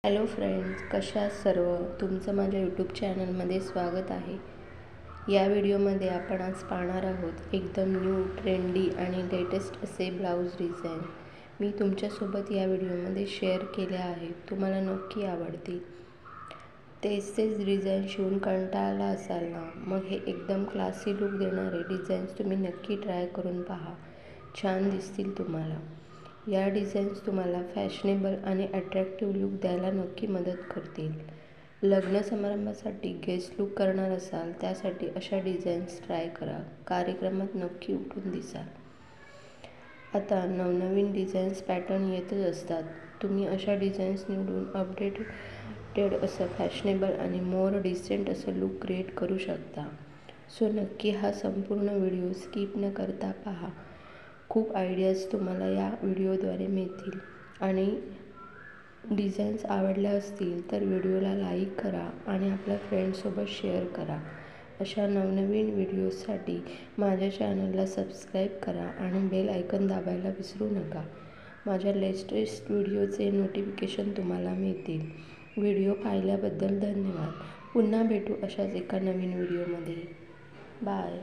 Hello friends, कशा आहात सर्व? तुमचं माझ्या यूट्यूब चॅनलमध्ये स्वागत आहे. या व्हिडिओमध्ये आपण आज पाहणार आहोत एकदम न्यू, ट्रेंडी आणि लेटेस्ट असे ब्लाऊज डिझाईन. मी तुमच्यासोबत या व्हिडिओमध्ये शेअर केल्या आहेत. तुम्हाला नक्की आवडतील. तेच डिझाईन शिवून कंटाळला असाल ना, मग हे एकदम क्लासी लुक देणारे डिझाईन्स तुम्ही नक्की ट्राय करून पहा. छान दिसतील तुम्हाला. या डिझाईन्स तुम्हाला फॅशनेबल आणि अट्रॅक्टिव्ह लुक द्यायला नक्की मदत करतील. लग्न समारंभासाठी गेस्ट लुक करणार असाल, त्यासाठी अशा डिझाईन्स ट्राय करा. कार्यक्रमात नक्की उठून दिसाल. आता नवनवीन डिझाईन्स पॅटर्न येतच असतात. तुम्ही अशा डिझाईन्स निवडून अपडेटेड असं फॅशनेबल आणि मोर डिसेंट असं लुक क्रिएट करू शकता. सो नक्की हा संपूर्ण व्हिडिओ स्किप न करता पहा. खूप आयडियाज तुम्हाला या व्हिडिओद्वारे मिळतील. आणि डिझाईन्स आवडल्या असतील तर व्हिडिओला लाईक करा आणि आपल्या फ्रेंड्ससोबत शेअर करा. अशा नवनवीन व्हिडिओजसाठी माझ्या चॅनलला सबस्क्राईब करा आणि बेल आयकन दाबायला विसरू नका. माझ्या लेटेस्ट व्हिडिओचे नोटिफिकेशन तुम्हाला मिळतील. व्हिडिओ पाहिल्याबद्दल धन्यवाद. पुन्हा भेटू अशाच एका नवीन व्हिडिओमध्ये. बाय.